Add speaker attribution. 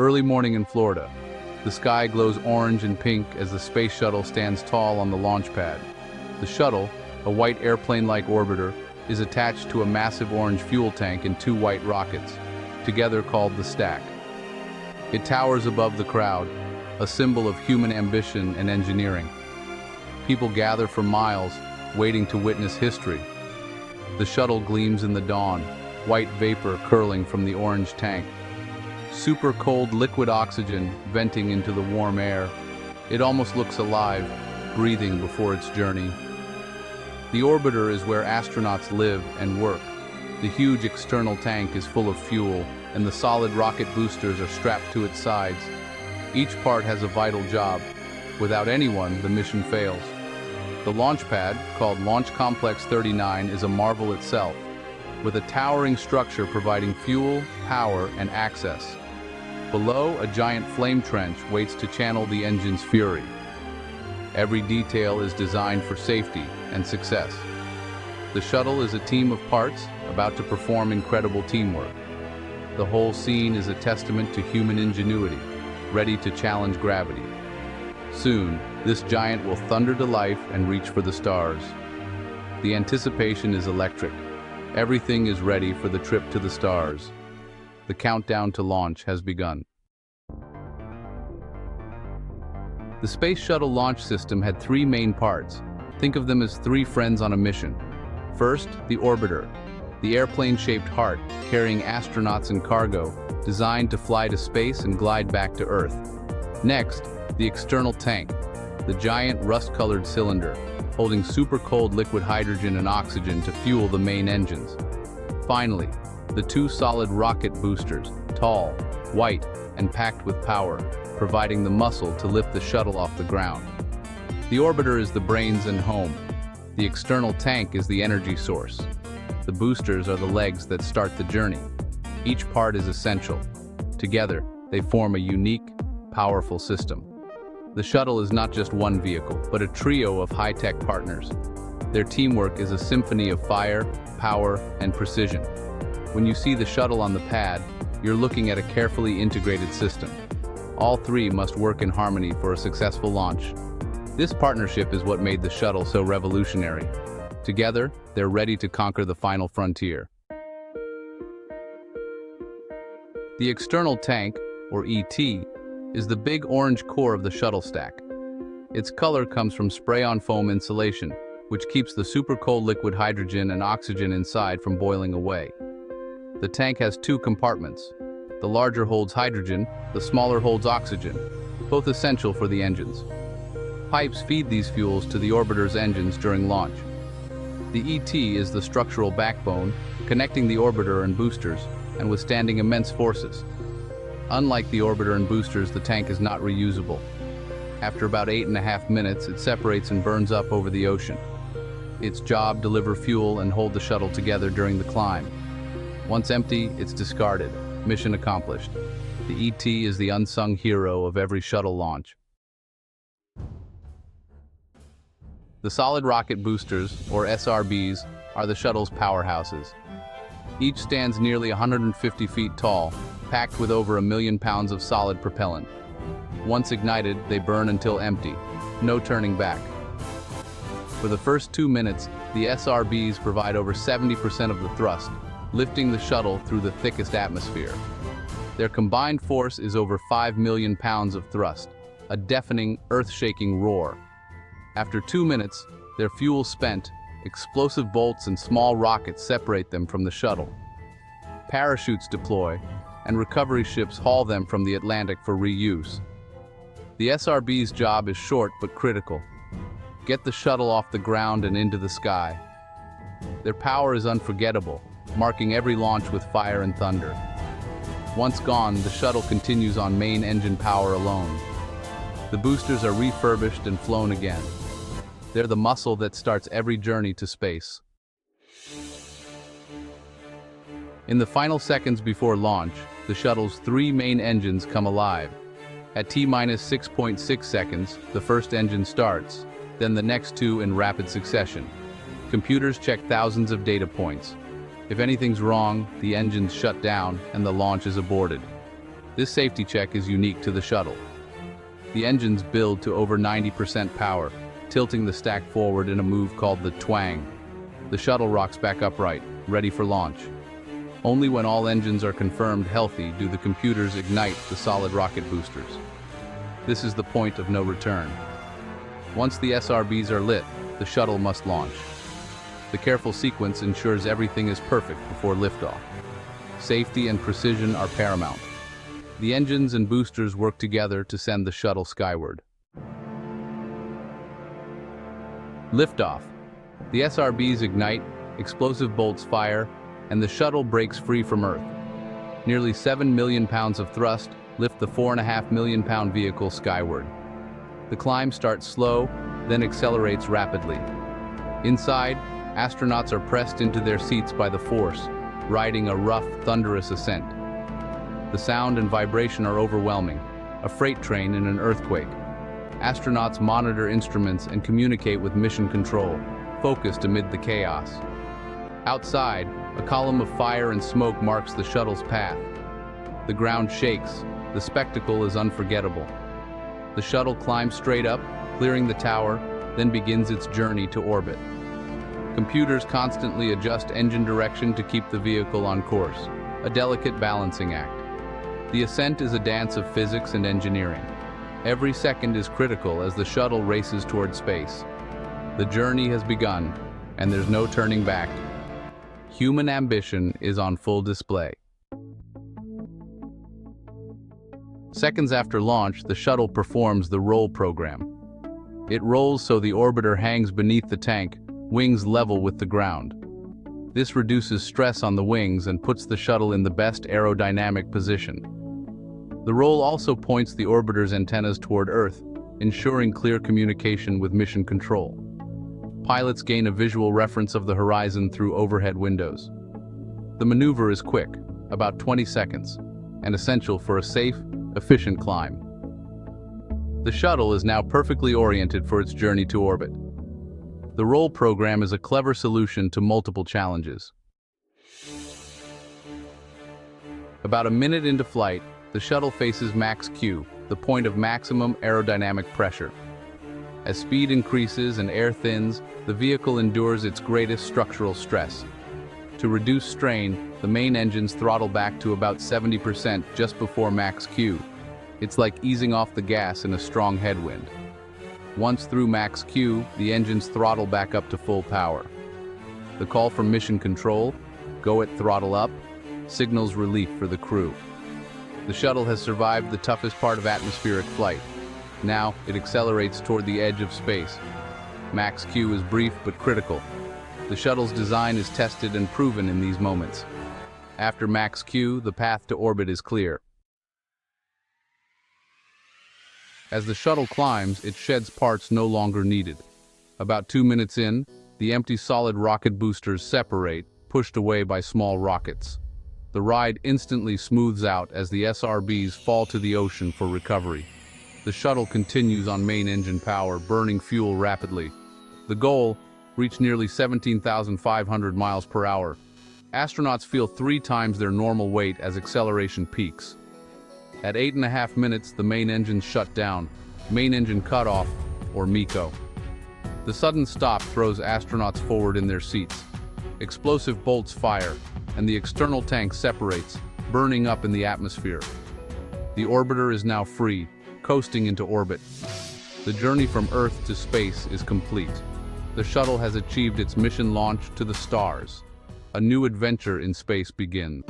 Speaker 1: Early morning in Florida. The sky glows orange and pink as the Space Shuttle stands tall on the launch pad. The shuttle, a white airplane-like orbiter, is attached to a massive orange fuel tank and two white rockets, together called the Stack. It towers above the crowd, a symbol of human ambition and engineering. People gather for miles, waiting to witness history. The shuttle gleams in the dawn, white vapor curling from the orange tank. Super cold liquid oxygen venting into the warm air. It almost looks alive, breathing before its journey. The orbiter is where astronauts live and work. The huge external tank is full of fuel, and the solid rocket boosters are strapped to its sides. Each part has a vital job. Without anyone, the mission fails. The launch pad, called Launch Complex 39, is a marvel itself, with a towering structure providing fuel, power, and access. Below, a giant flame trench waits to channel the engine's fury. Every detail is designed for safety and success. The shuttle is a team of parts about to perform incredible teamwork. The whole scene is a testament to human ingenuity, ready to challenge gravity. Soon, this giant will thunder to life and reach for the stars. The anticipation is electric. Everything is ready for the trip to the stars. The countdown to launch has begun. The Space Shuttle launch system had three main parts. Think of them as three friends on a mission. First, the orbiter, the airplane-shaped heart carrying astronauts and cargo, designed to fly to space and glide back to Earth. Next, the external tank, the giant rust-colored cylinder, holding super-cold liquid hydrogen and oxygen to fuel the main engines. Finally, the two solid rocket boosters, tall, white, and packed with power, providing the muscle to lift the shuttle off the ground. The orbiter is the brains and home. The external tank is the energy source. The boosters are the legs that start the journey. Each part is essential. Together, they form a unique, powerful system. The shuttle is not just one vehicle, but a trio of high-tech partners. Their teamwork is a symphony of fire, power, and precision. When you see the shuttle on the pad, you're looking at a carefully integrated system. All three must work in harmony for a successful launch. This partnership is what made the shuttle so revolutionary. Together, they're ready to conquer the final frontier. The external tank, or ET, is the big orange core of the shuttle stack. Its color comes from spray-on foam insulation, which keeps the super-cold liquid hydrogen and oxygen inside from boiling away. The tank has two compartments. The larger holds hydrogen, the smaller holds oxygen, both essential for the engines. Pipes feed these fuels to the orbiter's engines during launch. The ET is the structural backbone, connecting the orbiter and boosters, and withstanding immense forces. Unlike the orbiter and boosters, the tank is not reusable. After about 8.5 minutes, it separates and burns up over the ocean. Its job: deliver fuel and hold the shuttle together during the climb. Once empty, it's discarded. Mission accomplished. The ET is the unsung hero of every shuttle launch. The solid rocket boosters, or SRBs, are the shuttle's powerhouses. Each stands nearly 150 feet tall, packed with over 1 million pounds of solid propellant. Once ignited, they burn until empty. No turning back. For the first 2 minutes, the SRBs provide over 70% of the thrust, lifting the shuttle through the thickest atmosphere. Their combined force is over 5 million pounds of thrust, a deafening, earth-shaking roar. After 2 minutes, their fuel spent, explosive bolts and small rockets separate them from the shuttle. Parachutes deploy, and recovery ships haul them from the Atlantic for reuse. The SRB's job is short but critical. Get the shuttle off the ground and into the sky. Their power is unforgettable, marking every launch with fire and thunder. Once gone, the shuttle continues on main engine power alone. The boosters are refurbished and flown again. They're the muscle that starts every journey to space. In the final seconds before launch, the shuttle's 3 main engines come alive. At T-minus 6.6 seconds, the first engine starts, then the next 2 in rapid succession. Computers check thousands of data points. If anything's wrong, the engines shut down and the launch is aborted. This safety check is unique to the shuttle. The engines build to over 90% power, tilting the stack forward in a move called the twang. The shuttle rocks back upright, ready for launch. Only when all engines are confirmed healthy do the computers ignite the solid rocket boosters. This is the point of no return. Once the SRBs are lit, the shuttle must launch. The careful sequence ensures everything is perfect before liftoff. Safety and precision are paramount. The engines and boosters work together to send the shuttle skyward. Liftoff. The SRBs ignite, explosive bolts fire, and the shuttle breaks free from Earth. Nearly 7 million pounds of thrust lift the 4.5 million pound vehicle skyward. The climb starts slow, then accelerates rapidly. Inside, astronauts are pressed into their seats by the force, riding a rough, thunderous ascent. The sound and vibration are overwhelming, a freight train in an earthquake. Astronauts monitor instruments and communicate with mission control, focused amid the chaos. Outside, a column of fire and smoke marks the shuttle's path. The ground shakes. The spectacle is unforgettable. The shuttle climbs straight up, clearing the tower, then begins its journey to orbit. Computers constantly adjust engine direction to keep the vehicle on course, a delicate balancing act. The ascent is a dance of physics and engineering. Every second is critical as the shuttle races toward space. The journey has begun, and there's no turning back. Human ambition is on full display. Seconds after launch, the shuttle performs the roll program. It rolls so the orbiter hangs beneath the tank, wings level with the ground. This reduces stress on the wings and puts the shuttle in the best aerodynamic position. The roll also points the orbiter's antennas toward Earth, ensuring clear communication with mission control. Pilots gain a visual reference of the horizon through overhead windows. The maneuver is quick, about 20 seconds, and essential for a safe, efficient climb. The shuttle is now perfectly oriented for its journey to orbit. The roll program is a clever solution to multiple challenges. About a minute into flight, the shuttle faces max Q, the point of maximum aerodynamic pressure. As speed increases and air thins, the vehicle endures its greatest structural stress. To reduce strain, the main engines throttle back to about 70% just before max Q. It's like easing off the gas in a strong headwind. Once through max Q, the engines throttle back up to full power. The call from mission control, "Go at throttle up," signals relief for the crew. The shuttle has survived the toughest part of atmospheric flight. Now, it accelerates toward the edge of space. Max Q is brief but critical. The shuttle's design is tested and proven in these moments. After max Q, the path to orbit is clear. As the shuttle climbs, it sheds parts no longer needed. About 2 minutes in, the empty solid rocket boosters separate, pushed away by small rockets. The ride instantly smooths out as the SRBs fall to the ocean for recovery. The shuttle continues on main engine power, burning fuel rapidly. The goal, reach nearly 17,500 miles per hour. Astronauts feel 3 times their normal weight as acceleration peaks. At 8.5 minutes, the main engines shut down, main engine cutoff, or MECO. The sudden stop throws astronauts forward in their seats. Explosive bolts fire, and the external tank separates, burning up in the atmosphere. The orbiter is now free, coasting into orbit. The journey from Earth to space is complete. The shuttle has achieved its mission launch to the stars. A new adventure in space begins.